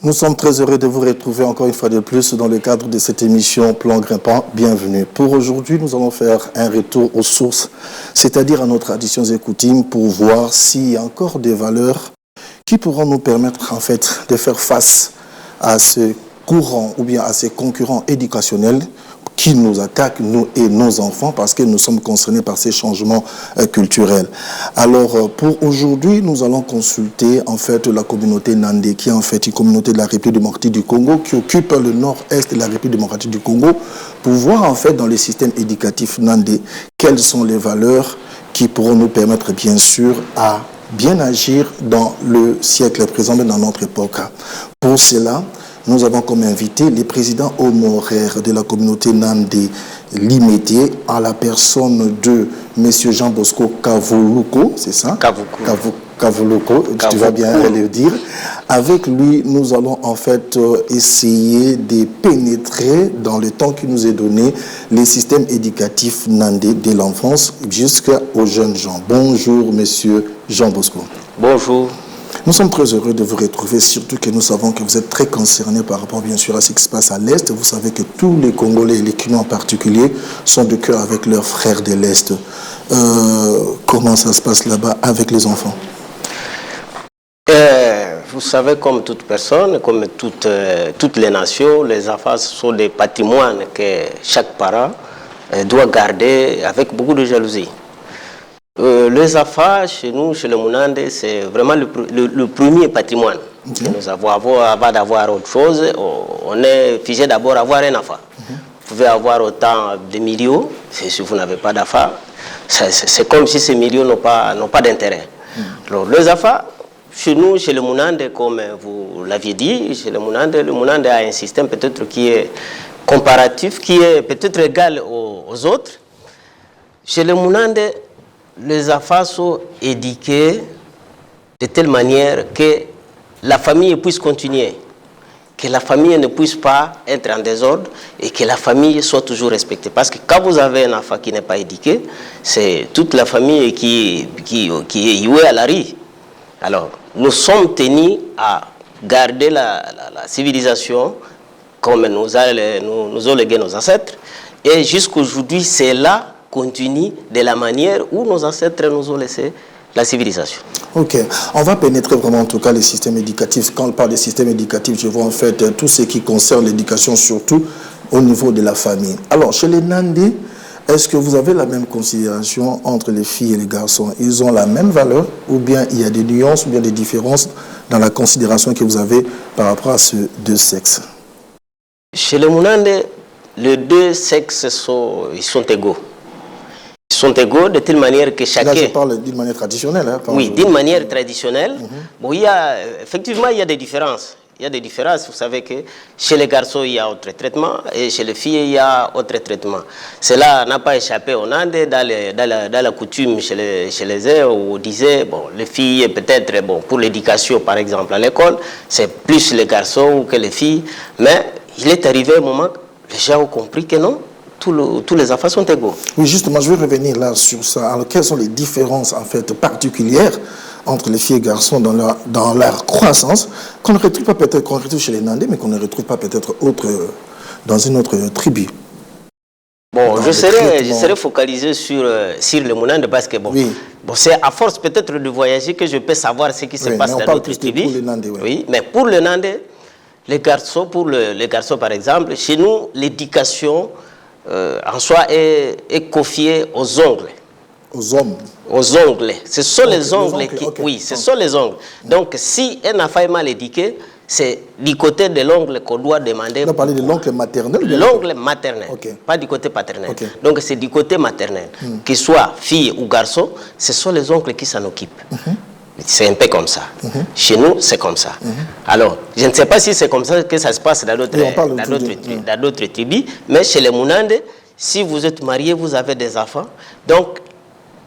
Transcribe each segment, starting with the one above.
Nous sommes très heureux de vous retrouver encore une fois de plus dans le cadre de cette émission Plan Grimpant. Bienvenue. Pour aujourd'hui, nous allons faire un retour aux sources, c'est-à-dire à nos traditions et coutumes, pour voir s'il y a encore des valeurs qui pourront nous permettre en fait de faire face à ce courant ou bien à ces concurrents éducationnels qui nous attaquent, nous et nos enfants, parce que nous sommes concernés par ces changements culturels. Alors, pour aujourd'hui, nous allons consulter en fait la communauté Nandé, qui est en fait une communauté de la République démocratique du Congo, qui occupe le nord-est de la République démocratique du Congo, pour voir en fait dans le système éducatif Nandé, quelles sont les valeurs qui pourront nous permettre bien sûr à bien agir dans le siècle présent, mais dans notre époque. Pour cela, nous avons comme invité les présidents honoraires de la communauté Nandé Limété, à la personne de M. Jean Bosco Kavuluko, c'est ça? Kavuluko, tu vas bien le dire. Avec lui, nous allons en fait essayer de pénétrer dans le temps qui nous est donné les systèmes éducatifs Nandé de l'enfance jusqu'aux jeunes gens. Bonjour, M. Jean Bosco. Bonjour. Nous sommes très heureux de vous retrouver, surtout que nous savons que vous êtes très concernés par rapport bien sûr à ce qui se passe à l'Est. Vous savez que tous les Congolais et les Kinois en particulier sont de cœur avec leurs frères de l'Est. Comment ça se passe là-bas avec les enfants? Vous savez, comme toute personne, comme toutes les nations, les enfants sont des patrimoines que chaque parent doit garder avec beaucoup de jalousie. Les affaires, chez nous, chez les Mounandé, c'est vraiment le premier patrimoine que nous avons. Avant d'avoir autre chose, on est figé d'abord à avoir un affaire. Vous pouvez avoir autant de millions, si vous n'avez pas d'affaires. C'est comme si ces millions n'ont pas d'intérêt. Alors, les affaires, chez nous, chez les Mounandé, comme vous l'aviez dit, chez les Mounandé, le Mounandé a un système peut-être qui est comparatif, qui est peut-être égal aux autres. Chez les Mounandé, les affaires sont éduqués de telle manière que la famille puisse continuer, que la famille ne puisse pas être en désordre et que la famille soit toujours respectée. Parce que quand vous avez un enfant qui n'est pas éduqué, c'est toute la famille qui est jouée à la rue. Alors, nous sommes tenus à garder la civilisation comme nous ont légué nos ancêtres. Et jusqu'aujourd'hui, c'est là continue de la manière où nos ancêtres nous ont laissé la civilisation. Ok, on va pénétrer vraiment en tout cas les systèmes éducatifs. Quand on parle des systèmes éducatifs, je vois en fait tout ce qui concerne l'éducation, surtout au niveau de la famille. Alors, chez les Nandé, est-ce que vous avez la même considération entre les filles et les garçons? Ils ont la même valeur ou bien il y a des nuances ou bien des différences dans la considération que vous avez par rapport à ces deux sexes? Chez les Mounandé, les deux sexes sont égaux. Ils sont égaux de telle manière que chacun... Là, je parle d'une manière traditionnelle. Hein, oui, d'une manière traditionnelle. Bon, effectivement, il y a des différences. Il y a des différences. Vous savez que chez les garçons, il y a autre traitement et chez les filles, il y a autre traitement. Cela n'a pas échappé au Nandé dans la coutume chez les uns où on disait, bon, les filles, peut-être, bon, pour l'éducation, par exemple, à l'école, c'est plus les garçons que les filles. Mais il est arrivé un moment, les gens ont compris que non. Tous les enfants sont égaux. Oui, justement, je vais revenir là sur ça. Alors, quelles sont les différences en fait particulières entre les filles et garçons dans leur croissance qu'on ne retrouve pas peut-être qu'on retrouve chez les Nandés, mais qu'on ne retrouve pas peut-être dans une autre tribu? Bon, je serai focalisé sur les Mounandé parce que bon, c'est à force peut-être de voyager que je peux savoir ce qui se passe dans notre tribu. Oui, mais pour les Nandé, les garçons par exemple, chez nous, l'éducation en soi est confié aux ongles. Aux hommes. Aux ongles. Ce sont les ongles qui... Okay. Oui, ce sont les ongles. Donc, si un enfant est mal éduqué, c'est du côté de l'ongle qu'on doit demander... On a parlé de l'ongle maternel? L'ongle maternel, pas du côté paternel. Donc, c'est du côté maternel. Qu'il soit fille ou garçon, ce sont les oncles qui s'en occupent. C'est un peu comme ça. Chez nous, c'est comme ça. Alors, je ne sais pas si c'est comme ça que ça se passe dans d'autres tribus, mais chez les Mounandé, si vous êtes marié, vous avez des enfants. Donc,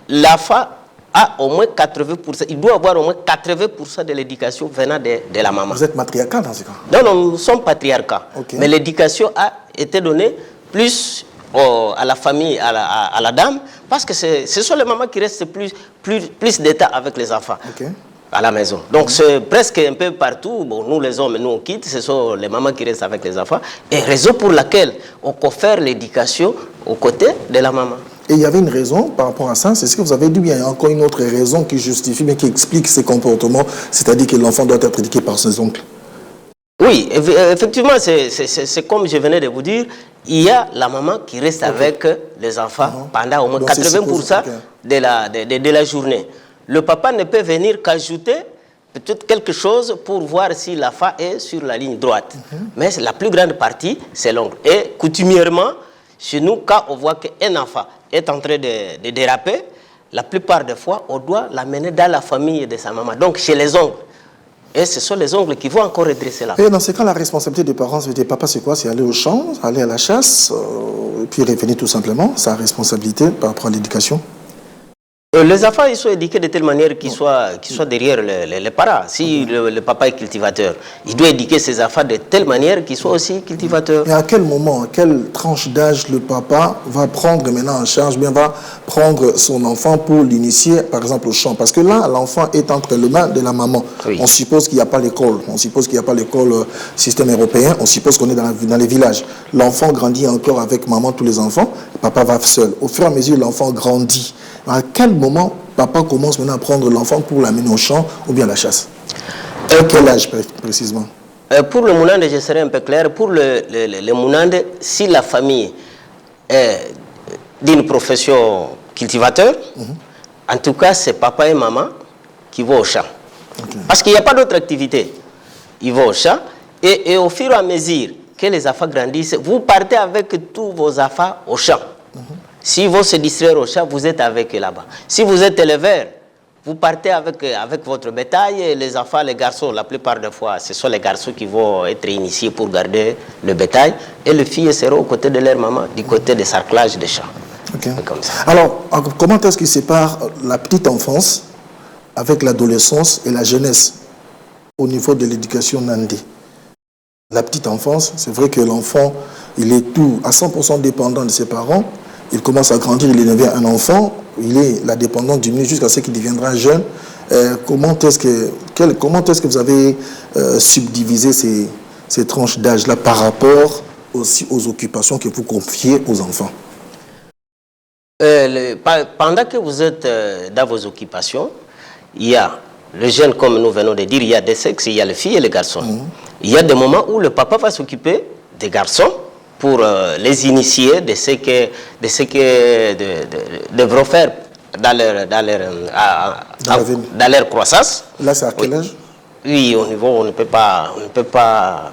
l'enfant a au moins 80%, il doit avoir au moins 80% de l'éducation venant de la maman. Vous êtes matriarcat dans ce cas? Non, nous sommes patriarcat. Mais l'éducation a été donnée plus à la famille, à la dame, parce que ce sont les mamans qui restent plus d'état avec les enfants. à la maison. Donc c'est presque un peu partout. Bon, nous les hommes, nous on quitte, ce sont les mamans qui restent avec les enfants. Et raison pour laquelle on confère l'éducation aux côtés de la maman. Et il y avait une raison par rapport à ça, c'est ce que vous avez dit, il y a encore une autre raison qui justifie, mais qui explique ces comportements, c'est-à-dire que l'enfant doit être éduqué par ses oncles. Oui, effectivement, c'est comme je venais de vous dire, il y a la maman qui reste avec les enfants pendant au moins 80% de la journée. Le papa ne peut venir qu'ajouter peut-être quelque chose pour voir si l'enfant est sur la ligne droite. Mais la plus grande partie, c'est l'oncle. Et coutumièrement, chez nous, quand on voit qu'un enfant est en train de déraper, la plupart des fois, on doit l'amener dans la famille de sa maman, donc chez les oncles. Et ce sont les oncles qui vont encore redresser là. Et dans ce cas, la responsabilité des parents, des papas, c'est quoi? C'est aller au champ, aller à la chasse, puis revenir tout simplement. Sa responsabilité par rapport à l'éducation. Les enfants, ils sont éduqués de telle manière qu'ils soient derrière les parents. Si le papa est cultivateur, il doit éduquer ses enfants de telle manière qu'ils soient aussi cultivateurs. Et à quel moment, à quelle tranche d'âge le papa va prendre maintenant en charge, bien va prendre son enfant pour l'initier, par exemple, au chant? Parce que là, l'enfant est entre les mains de la maman. Oui. On suppose qu'il n'y a pas l'école. On suppose qu'il n'y a pas l'école système européen. On suppose qu'on est dans les villages. L'enfant grandit encore avec maman, tous les enfants. Papa va seul. Au fur et à mesure, l'enfant grandit. À quel moment papa commence maintenant à prendre l'enfant pour l'amener au champ ou bien à la chasse? À quel âge précisément? Pour le Mounande, je serai un peu clair. Pour le Mounande, si la famille est d'une profession cultivateur, en tout cas, c'est papa et maman qui vont au champ. Parce qu'il n'y a pas d'autre activité. Ils vont au champ et au fur et à mesure que les enfants grandissent, vous partez avec tous vos enfants au champ. Si vous se distraire au champ, vous êtes avec eux là-bas. Si vous êtes éleveur, vous partez avec votre bétail et les enfants, les garçons, la plupart des fois, ce sont les garçons qui vont être initiés pour garder le bétail et les filles seront aux côtés de leur maman, du côté des sarclages des champs. Comme ça. Alors, comment est-ce qu'il sépare la petite enfance avec l'adolescence et la jeunesse au niveau de l'éducation nandé? La petite enfance, c'est vrai que l'enfant, il est tout à 100% dépendant de ses parents. Il commence à grandir, il devient un enfant, la dépendance diminue jusqu'à ce qu'il deviendra jeune. Comment est-ce que vous avez subdivisé ces tranches d'âge-là par rapport aussi aux occupations que vous confiez aux enfants? Pendant que vous êtes dans vos occupations, il y a le jeune, comme nous venons de dire, il y a des sexes, il y a les filles et les garçons. Il y a des moments où le papa va s'occuper des garçons pour les initier de ce que devront faire dans leur croissance. Là, c'est à quel âge? Oui, au niveau, on ne peut pas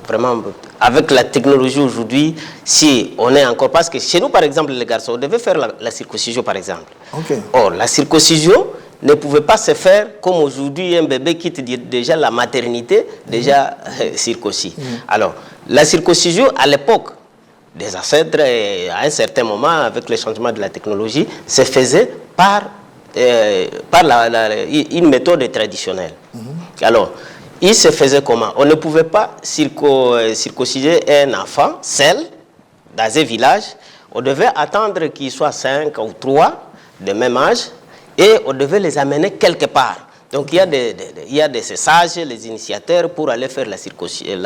vraiment... Avec la technologie aujourd'hui, si on est encore... Parce que chez nous, par exemple, les garçons, on devait faire la circoncision, par exemple. Or, la circoncision ne pouvait pas se faire comme aujourd'hui, un bébé quitte déjà la maternité, déjà circoncis. Alors, la circoncision, à l'époque des ancêtres, à un certain moment, avec le changement de la technologie, se faisait par une méthode traditionnelle. Alors, il se faisait comment? On ne pouvait pas circonciser un enfant seul dans un village. On devait attendre qu'il soit 5 ou 3 de même âge et on devait les amener quelque part. Donc il y a des sages, les initiateurs, pour aller faire la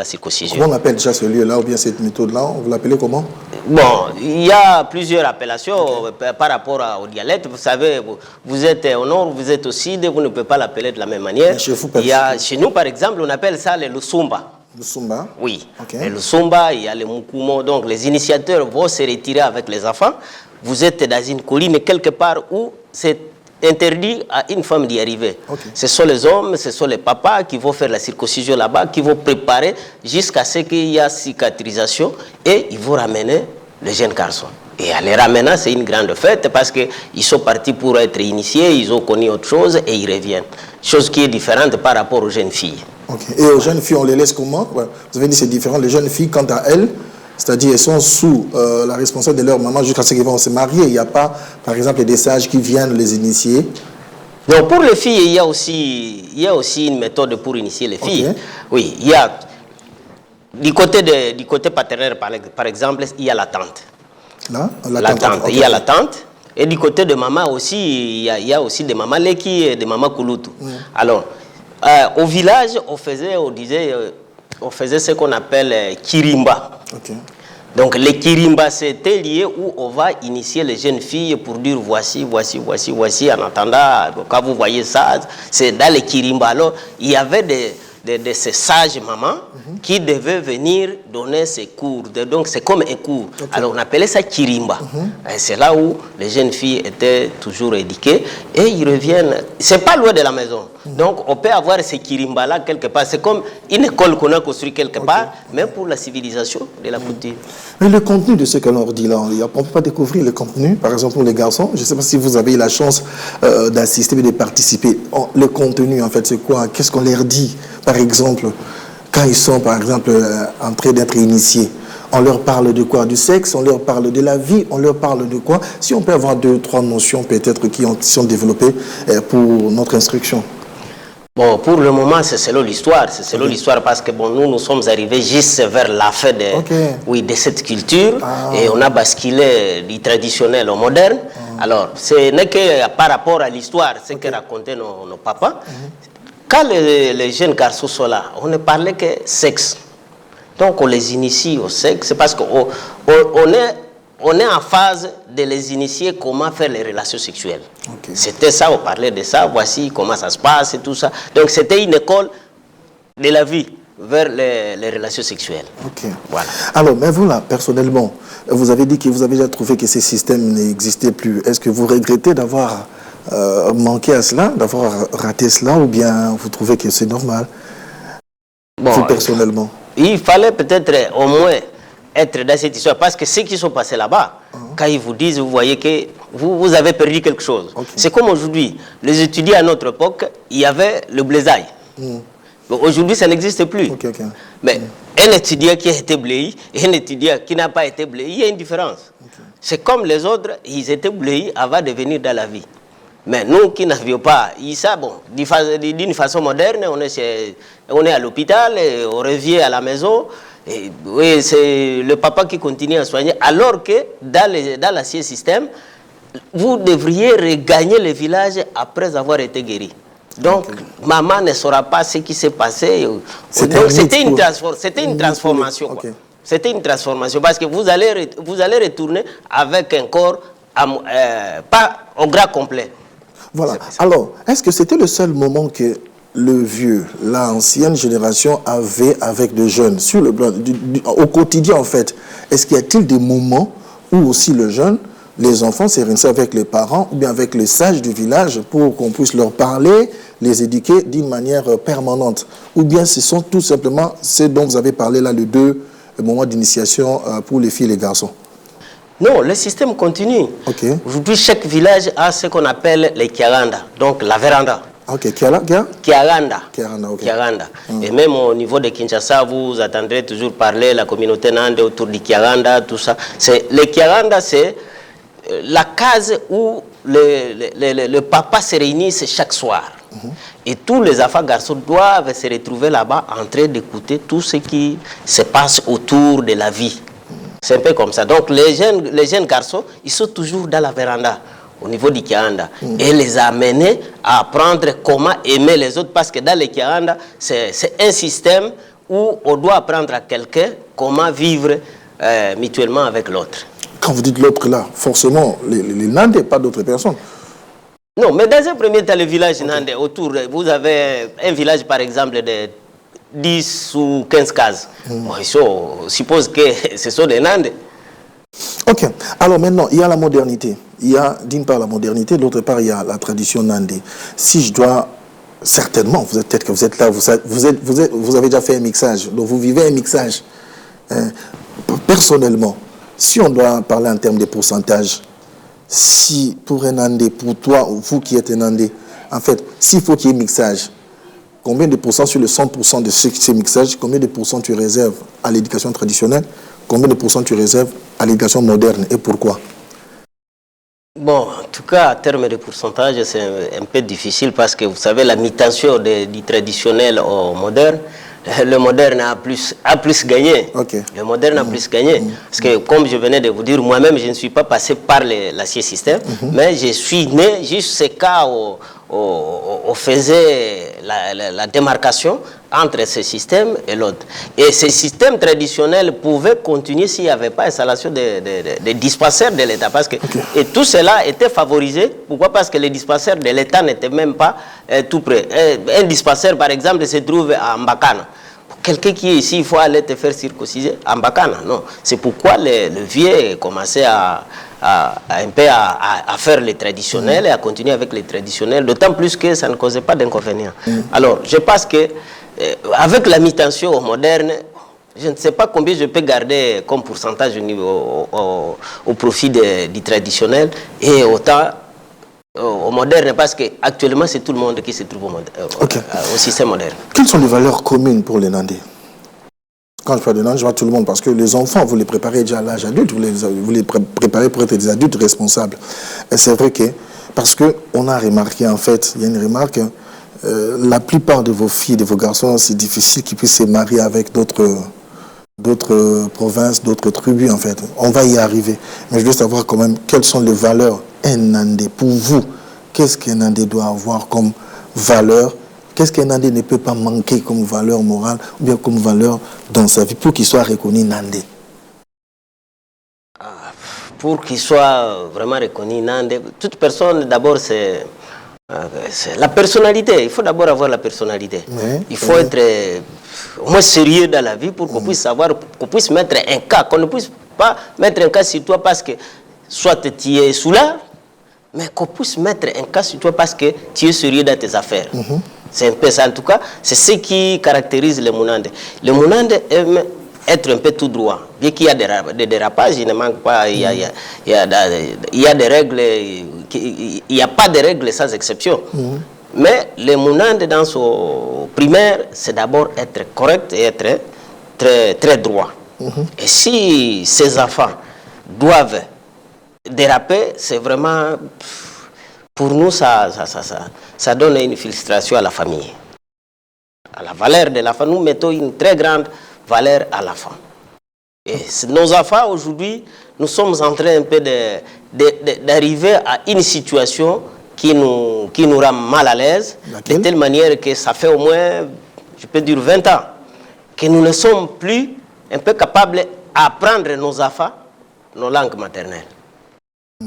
circoncision. Comment on appelle déjà ce lieu-là ou bien cette méthode-là? Vous l'appelez comment? Bon, il y a plusieurs appellations par rapport au dialecte. Vous savez, vous êtes au nord, vous êtes au sud, vous ne pouvez pas l'appeler de la même manière. Chez nous, par exemple, on appelle ça le Lusumba. Le Sumba? Oui. Le Lusumba, il y a le Mukumo. Donc les initiateurs vont se retirer avec les enfants. Vous êtes dans une colline quelque part où c'est interdit à une femme d'y arriver. Ce sont les hommes, ce sont les papas qui vont faire la circoncision là-bas, qui vont préparer jusqu'à ce qu'il y ait cicatrisation et ils vont ramener les jeunes garçons. Et en les ramenant, c'est une grande fête parce qu'ils sont partis pour être initiés, ils ont connu autre chose et ils reviennent. Chose qui est différente par rapport aux jeunes filles. Et aux jeunes filles, on les laisse comment? Vous avez dit c'est différent. Les jeunes filles, quant à elles, c'est-à-dire elles sont sous la responsabilité de leur maman jusqu'à ce qu'ils vont se marier. Il n'y a pas, par exemple, des sages qui viennent les initier. Donc pour les filles, il y a aussi une méthode pour initier les filles. Oui, il y a du côté paternel, par exemple, il y a la tante. La tante. Il y a la tante. Et du côté de maman aussi, il y a aussi des mamans leki et des mamans kulutu. Alors, Au village, on faisait ce qu'on appelle Kirimba. Okay. Donc les Kirimba, c'était lié où on va initier les jeunes filles pour dire voici. En attendant, quand vous voyez ça, c'est dans les Kirimba. Alors, il y avait de ces sages mamans qui devaient venir donner ces cours. Donc c'est comme un cours. Okay. Alors on appelait ça Kirimba. C'est là où les jeunes filles étaient toujours éduquées et ils reviennent. C'est pas loin de la maison. Donc on peut avoir ces Kirimba là quelque part. C'est comme une école qu'on a construite quelque part, mais pour la civilisation de la coutume. Mais le contenu de ce que l'on dit là, on ne peut pas découvrir le contenu. Par exemple pour les garçons, je ne sais pas si vous avez eu la chance d'assister et de participer. Le contenu en fait c'est quoi? Qu'est-ce qu'on leur dit? Par exemple, quand ils sont, par exemple, en train d'être initiés, on leur parle de quoi? Du sexe, on leur parle de la vie, on leur parle de quoi? Si on peut avoir 2 ou 3 notions peut-être qui sont développées pour notre instruction. Bon, pour le moment, c'est selon l'histoire. C'est selon l'histoire parce que bon, nous sommes arrivés juste vers la fin de cette culture et on a basculé du traditionnel au moderne. Alors, ce n'est que par rapport à l'histoire, ce que racontaient nos papas. Quand les jeunes garçons sont là, on ne parlait que sexe. Donc on les initie au sexe, c'est parce qu'on est en phase de les initier comment faire les relations sexuelles. C'était ça, on parlait de ça, voici comment ça se passe et tout ça. Donc c'était une école de la vie vers les relations sexuelles. Voilà. Alors, mais vous là, personnellement, vous avez dit que vous avez déjà trouvé que ces systèmes n'existaient plus. Est-ce que vous regrettez d'avoir manqué à cela, d'avoir raté cela, ou bien vous trouvez que c'est normal, vous personnellement? Il fallait peut-être au moins être dans cette histoire, parce que ceux qui sont passés là-bas, quand ils vous disent, vous voyez que vous avez perdu quelque chose. C'est comme aujourd'hui, les étudiants à notre époque, il y avait le blaisaille. Aujourd'hui, ça n'existe plus. Mais un étudiant qui a été bléi et un étudiant qui n'a pas été bléi, il y a une différence. C'est comme les autres, ils étaient bléis avant de venir dans la vie. Mais nous qui n'avions pas, d'une façon moderne, on est à l'hôpital, on revient à la maison, et oui, c'est le papa qui continue à soigner, alors que dans l'ancien système, vous devriez regagner le village après avoir été guéri. Donc, maman ne saura pas ce qui s'est passé. C'était une transformation. C'était une transformation, parce que vous allez retourner avec un corps pas au gras complet. Voilà. Alors, est-ce que c'était le seul moment que l'ancienne génération avait avec les jeunes, sur le plan au quotidien en fait? Est-ce qu'il y a-t-il des moments où aussi le jeune, les enfants se réunissent avec les parents ou bien avec les sages du village pour qu'on puisse leur parler, les éduquer d'une manière permanente? Ou bien ce sont tout simplement ce dont vous avez parlé là, les 2 moments d'initiation pour les filles et les garçons? Non, le système continue. Aujourd'hui, chaque village a ce qu'on appelle les Kiaranda, donc la véranda. Kiaranda. Et même au niveau de Kinshasa, vous attendrez toujours parler de la communauté Nande autour du Kiaranda, tout ça. Les Kiaranda, c'est la case où le papa se réunissent chaque soir. Et tous les enfants garçons doivent se retrouver là-bas en train d'écouter tout ce qui se passe autour de la vie. C'est un peu comme ça. Donc les jeunes garçons, ils sont toujours dans la véranda, au niveau du Kianda. Et les amener à apprendre comment aimer les autres, parce que dans les Kianda, c'est un système où on doit apprendre à quelqu'un comment vivre mutuellement avec l'autre. Quand vous dites l'autre là, forcément, les Nandais, pas d'autres personnes. Non, mais dans un premier temps, le village Nandais, autour, vous avez un village par exemple de 10 ou 15 cases. Bon, on suppose que ce sont des Nandais. Ok. Alors maintenant, il y a la modernité. Il y a d'une part la modernité, d'autre part il y a la tradition Nandais. Si je dois, certainement, peut-être que vous êtes là, vous avez déjà fait un mixage, donc vous vivez un mixage. Personnellement, si on doit parler en termes de pourcentage, si pour un Nandais, pour toi, ou vous qui êtes un Nandais, en fait, s'il faut qu'il y ait mixage, combien de pourcents sur le 100% de ces mixages, combien de pourcents tu réserves à l'éducation traditionnelle, combien de pourcents tu réserves à l'éducation moderne et pourquoi? Bon, en tout cas, en termes de pourcentage, c'est un peu difficile parce que vous savez, la mutation du traditionnel au moderne, le moderne a plus gagné. Le moderne a plus gagné. Parce que, comme je venais de vous dire, moi-même, je ne suis pas passé par l'ancien système, mais je suis né jusqu'au on faisait la démarcation entre ce système et l'autre. Et ce système traditionnel pouvait continuer s'il n'y avait pas installation des dispensaires de l'État. Et tout cela était favorisé. Pourquoi? Parce que les dispensaires de l'État n'étaient même pas tout près. Un dispensaire, par exemple, se trouve à Mbakana. Quelqu'un qui est ici, il faut aller te faire circonciser à Mbakana. Non. C'est pourquoi le vieux commençait un peu à faire les traditionnels et à continuer avec les traditionnels, d'autant plus que ça ne causait pas d'inconvénients. Alors, je pense que avec la mutation moderne, je ne sais pas combien je peux garder comme pourcentage au profit du traditionnel et autant au moderne, parce qu'actuellement, c'est tout le monde qui se trouve au système moderne. Quelles sont les valeurs communes pour les Nandais? Quand je parle de Nandais, je vois tout le monde, parce que les enfants, vous les préparez déjà à l'âge adulte, vous les préparez pour être des adultes responsables. Et c'est vrai que, parce qu'on a remarqué, en fait, il y a une remarque, la plupart de vos filles, de vos garçons, c'est difficile qu'ils puissent se marier avec d'autres provinces, d'autres tribus, en fait. On va y arriver. Mais je veux savoir quand même quelles sont les valeurs un Nandais. Pour vous, qu'est-ce qu'un Nandais doit avoir comme valeur? Qu'est-ce qu'un Nandais ne peut pas manquer comme valeur morale ou bien comme valeur dans sa vie pour qu'il soit reconnu Nandais? Pour qu'il soit vraiment reconnu Nandais, toute personne, d'abord, c'est la personnalité. Il faut d'abord avoir la personnalité. Il faut être au moins sérieux dans la vie pour qu'on puisse savoir, qu'on puisse mettre un cas, qu'on ne puisse pas mettre un cas sur toi parce que soit tu es sous l'art, mais qu'on puisse mettre un cas sur toi parce que tu es sérieux dans tes affaires. C'est un peu ça. En tout cas, c'est ce qui caractérise les Mounandais. Les Mounandais aiment être un peu tout droit. Bien qu'il y a des dérapages, il ne manque pas. Il y a des règles. Il n'y a pas de règles sans exception. Mais les Mounandais, dans son primaire, c'est d'abord être correct et être très, très droit. Et si ces enfants doivent déraper, c'est vraiment... Pour nous, ça donne une frustration à la famille. À la valeur de l'enfant, nous mettons une très grande valeur à l'enfant. Et nos enfants, aujourd'hui, nous sommes en train un peu d'arriver à une situation qui nous rend mal à l'aise, de telle manière que ça fait au moins, je peux dire 20 ans, que nous ne sommes plus un peu capables d'apprendre nos enfants nos langues maternelles.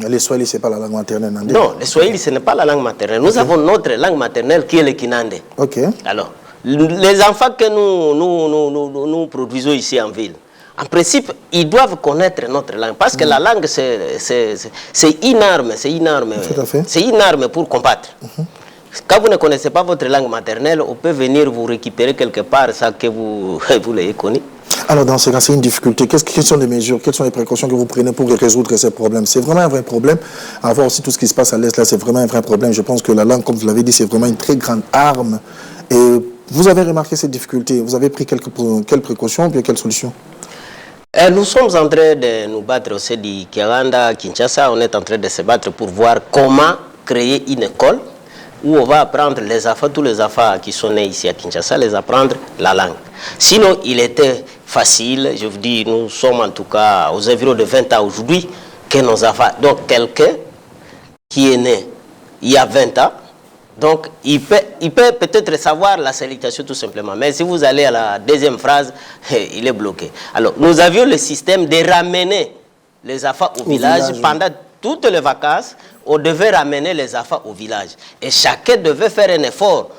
Les Swahili, ce n'est pas la langue maternelle nandais? Non, les Swahili, ce n'est pas la langue maternelle. Nous avons notre langue maternelle qui est le Kinandé. Alors, les enfants que nous produisons ici en ville, en principe, ils doivent connaître notre langue. Parce que la langue, c'est une arme. C'est une arme. C'est une arme pour combattre. Quand vous ne connaissez pas votre langue maternelle, on peut venir vous récupérer quelque part sans que vous l'ayez connu. Alors, dans ce cas, c'est une difficulté. Quelles sont les mesures, quelles sont les précautions que vous prenez pour résoudre ces problèmes? C'est vraiment un vrai problème. À voir aussi tout ce qui se passe à l'Est, là, c'est vraiment un vrai problème. Je pense que la langue, comme vous l'avez dit, c'est vraiment une très grande arme. Et vous avez remarqué ces difficultés. Vous avez pris quelles précautions et quelles solutions? Nous sommes en train de nous battre au sein du Kiaganda, Kinshasa. On est en train de se battre pour voir comment créer une école où on va apprendre les enfants, tous les enfants qui sont nés ici à Kinshasa, les apprendre la langue. Sinon, il était facile, je vous dis, nous sommes en tout cas aux environs de 20 ans aujourd'hui, que nos enfants, donc quelqu'un qui est né il y a 20 ans, donc il peut peut-être savoir la salutation tout simplement. Mais si vous allez à la deuxième phrase, il est bloqué. Alors, nous avions le système de ramener les enfants au village pendant toutes les vacances. On devait ramener les enfants au village. Et chacun devait faire un effort,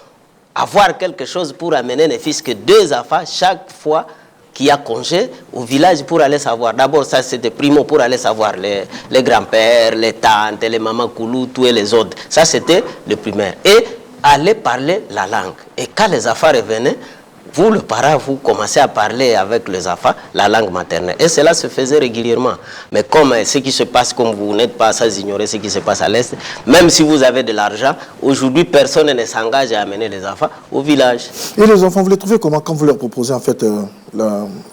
avoir quelque chose pour amener ne fût-ce que 2 enfants chaque fois qu'il y a congé au village pour aller savoir. D'abord, ça c'était primo pour aller savoir les grands-pères, les tantes, les mamans Koulou, tous les autres. Ça c'était le primaire. Et aller parler la langue. Et quand les enfants revenaient, vous, le parent, vous commencez à parler avec les enfants la langue maternelle. Et cela se faisait régulièrement. Mais comme ce qui se passe, comme vous n'êtes pas sans ignorer ce qui se passe à l'Est, même si vous avez de l'argent, aujourd'hui, personne ne s'engage à amener les enfants au village. Et les enfants, vous les trouvez comment quand vous leur proposez en fait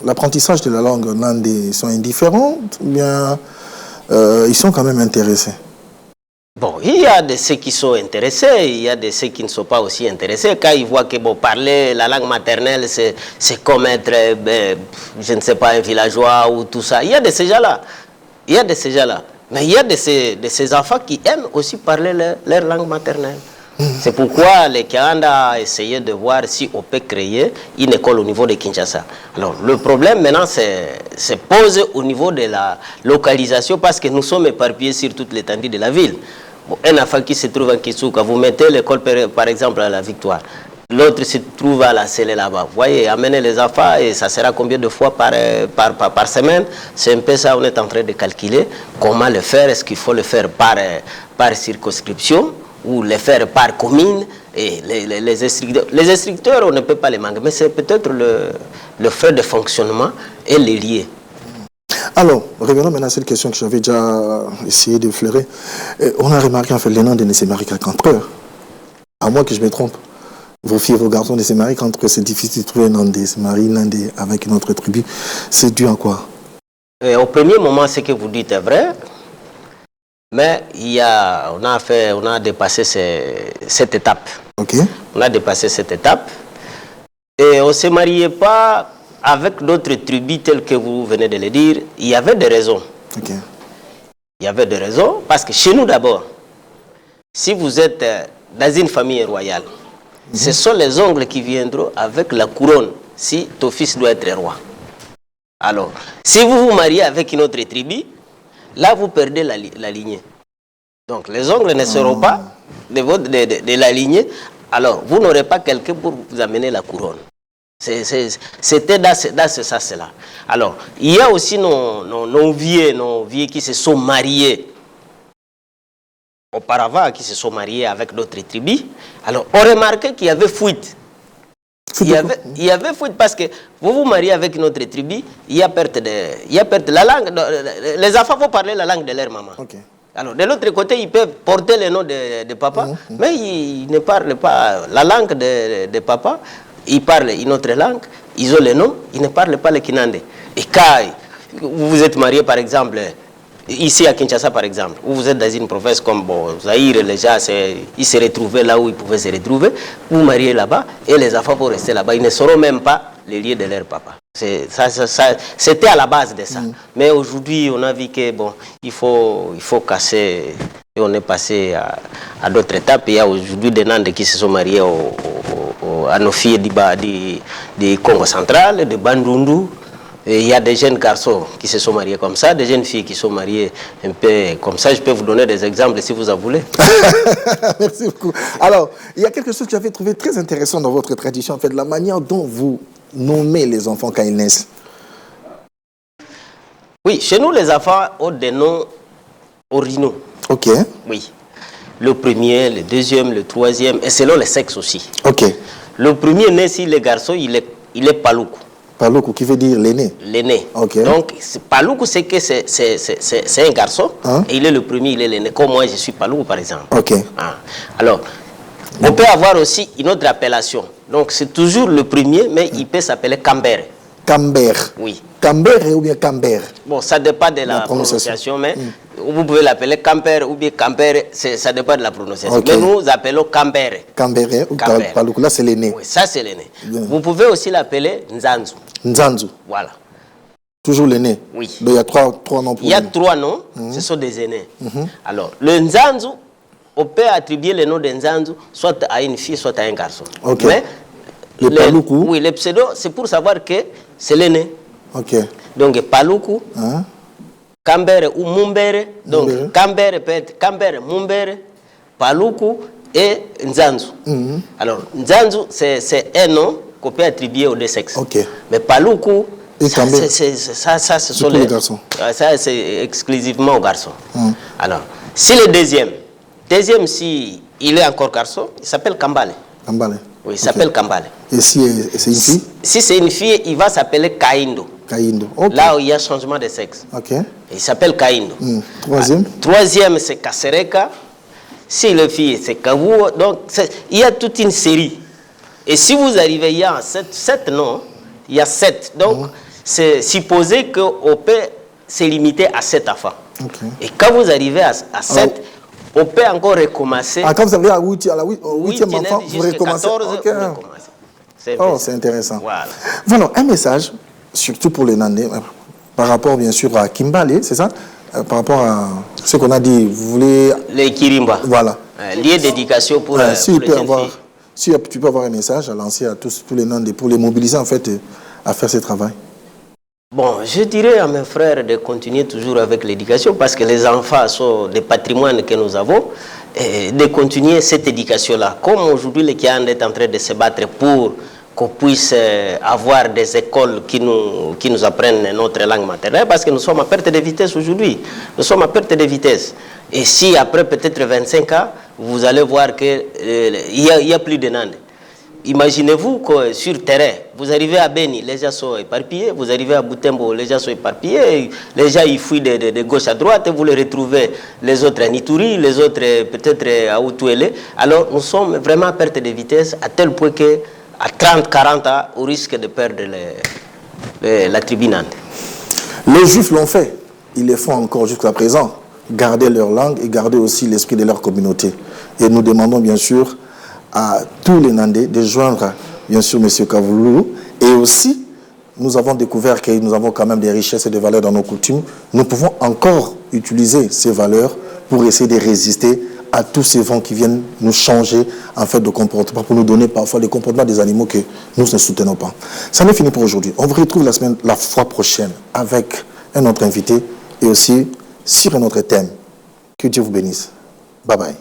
l'apprentissage de la langue nandais? Ils sont indifférents ou bien ils sont quand même intéressés? Bon, il y a de ceux qui sont intéressés, il y a de ceux qui ne sont pas aussi intéressés. Quand ils voient que bon, parler la langue maternelle, c'est comme être, je ne sais pas, un villageois ou tout ça. Il y a de ces gens-là. Mais il y a de ces enfants qui aiment aussi parler leur langue maternelle. C'est pourquoi les Kanda a essayé de voir si on peut créer une école au niveau de Kinshasa. Alors, le problème maintenant se pose au niveau de la localisation parce que nous sommes éparpillés sur toute l'étendue de la ville. Bon, un enfant qui se trouve en Kisuka, vous mettez l'école par exemple à la Victoire. L'autre se trouve à la Célé là-bas. Vous voyez, amener les enfants et ça sera combien de fois par semaine? C'est un peu ça, on est en train de calculer comment le faire. Est-ce qu'il faut le faire par circonscription ou le faire par commune? Et les instructeurs, on ne peut pas les manquer, mais c'est peut-être le frais de fonctionnement et les liés. Alors, revenons maintenant à cette question que j'avais déjà essayé d'effleurer. On a remarqué en fait les noms de ces maris entre eux. À moins que je me trompe. Vos filles et vos garçons de ces maris entre eux, c'est difficile de trouver un nom de ces maris avec une autre tribu. C'est dû à quoi? Au premier moment, ce que vous dites est vrai. Mais on a dépassé cette étape. Okay. On a dépassé cette étape. Et on ne se mariait pas avec d'autres tribus telles que vous venez de le dire. Il y avait des raisons. Okay. Il y avait des raisons. Parce que chez nous d'abord, si vous êtes dans une famille royale, ce sont les oncles qui viendront avec la couronne si ton fils doit être roi. Alors, si vous vous mariez avec une autre tribu, là vous perdez la lignée. Donc les oncles ne seront pas de la lignée, alors vous n'aurez pas quelqu'un pour vous amener la couronne. C'était dans ce sens-là. Alors, il y a aussi nos vieux qui se sont mariés auparavant, qui se sont mariés avec d'autres tribus. Alors, on remarquait qu'il y avait fuite. Il y avait fuite parce que vous vous mariez avec une autre tribu, il y a perte de la langue. Les enfants vont parler la langue de leur maman. Okay. Alors, de l'autre côté, ils peuvent porter le nom de papa, mais ils ne parlent pas la langue de papa. Ils parlent une autre langue, ils ont le nom, ils ne parlent pas le kinande. Et quand vous vous êtes marié, par exemple, ici à Kinshasa, par exemple, où vous êtes dans une province comme Zaïre, les gens, ils se retrouvaient là où ils pouvaient se retrouver, vous vous mariez là-bas, et les enfants vont rester là-bas. Ils ne sauront même pas les lieux de leur papa. C'était à la base de ça. Mais aujourd'hui, on a vu que il faut casser, et on est passé à d'autres étapes. Il y a aujourd'hui des Nandes qui se sont mariés à nos filles du Congo central, de Bandundu. Et il y a des jeunes garçons qui se sont mariés comme ça, des jeunes filles qui sont mariées un peu comme ça. Je peux vous donner des exemples si vous en voulez. Merci beaucoup. Alors, il y a quelque chose que j'avais trouvé très intéressant dans votre tradition, en fait, la manière dont vous nommez les enfants quand ils naissent. Oui, chez nous, les enfants ont des noms originaux. Ok. Oui. Le premier, le deuxième, le troisième, et selon les sexes aussi. Ok. Le premier né, si le garçon, il est Paloukou. Paloukou, qui veut dire l'aîné. L'aîné. Okay. Donc, Paloukou, c'est que c'est un garçon, et il est le premier, il est l'aîné. Comme moi, je suis Paloukou, par exemple. Okay. Alors, on peut avoir aussi une autre appellation. Donc, c'est toujours le premier, mais il peut s'appeler Cambere. Cambere. Oui. Cambere ou bien Cambere? Bon, ça dépend de la prononciation, mais vous pouvez l'appeler Cambere ou bien Cambere, ça dépend de la prononciation. Okay. Mais nous appelons Cambere. Cambere ou Paloukou, là c'est l'aîné. Oui, ça c'est l'aîné. Vous pouvez aussi l'appeler Nzanzu. Nzanzu. Voilà. Toujours l'aîné. Oui. Donc il y a trois noms pour Il y a trois noms, ce sont des aînés. Alors, le Nzanzu, on peut attribuer le nom de Nzanzu soit à une fille, soit à un garçon. Okay. Mais le Paloukou. Oui, le pseudo, c'est pour savoir que c'est l'aîné. Ok. Donc, Paloukou, Cambere ou Mumbere. Donc, Cambere peut être Cambere, Mumbere, Paloukou et Nzanzu. Alors, Nzanzu, c'est un nom qu'on peut attribuer aux deux sexes. Okay. Mais Paloukou, ça, ce sont les garçons. Ça, c'est exclusivement aux garçons. Alors, si le deuxième, si il est encore garçon, il s'appelle Kambale. Kambale. Oui, il s'appelle Kambale. Et si c'est une fille? Si c'est une fille, il va s'appeler Kaindo. Kaindo. Okay. Là où il y a changement de sexe. Okay. Il s'appelle Kaindo. Troisième? Troisième, c'est Kasereka. Si le fille, c'est Kavuo. Donc, il y a toute une série. Et si vous arrivez, il y a 7 noms. Il y a 7. Donc, c'est supposé qu'on peut se limiter à 7 enfants. Okay. Et quand vous arrivez à 7, on peut encore recommencer. Quand vous arrivez à la 8e enfant, vous recommencez. 14, okay. vous recommencez. C'est intéressant. Voilà. Voilà, un message, surtout pour les Nandais, par rapport bien sûr à Kimbale, c'est ça? Par rapport à ce qu'on a dit, vous voulez... Les Kirimba. Voilà. lieu d'éducation pour, tu les jeunes filles. Si tu peux avoir un message à lancer à tous les Nandais pour les mobiliser en fait à faire ce travail. Bon, je dirais à mes frères de continuer toujours avec l'éducation parce que les enfants sont des patrimoines que nous avons et de continuer cette éducation-là. Comme aujourd'hui, les Kian est en train de se battre pour qu'on puisse avoir des écoles qui nous apprennent notre langue maternelle parce que nous sommes à perte de vitesse aujourd'hui. Nous sommes à perte de vitesse. Et si après peut-être 25 ans, vous allez voir qu'il y a plus de Nandais. Imaginez-vous que sur terrain, vous arrivez à Beni, les gens sont éparpillés, vous arrivez à Butembo, les gens sont éparpillés, les gens ils fuient de gauche à droite, vous les retrouvez les autres à Nituri, les autres peut-être à Outouélé. Alors nous sommes vraiment à perte de vitesse à tel point que à 30-40 ans, au risque de perdre la tribune. Les Juifs l'ont fait, ils le font encore jusqu'à présent, garder leur langue et garder aussi l'esprit de leur communauté. Et nous demandons bien sûr à tous les Nandais de joindre bien sûr M. Kavoulou. Et aussi, nous avons découvert que nous avons quand même des richesses et des valeurs dans nos coutumes. Nous pouvons encore utiliser ces valeurs pour essayer de résister à tous ces vents qui viennent nous changer en fait de comportement, pour nous donner parfois les comportements des animaux que nous ne soutenons pas. Ça n'est fini pour aujourd'hui. On vous retrouve la fois prochaine avec un autre invité et aussi sur un autre thème. Que Dieu vous bénisse. Bye bye.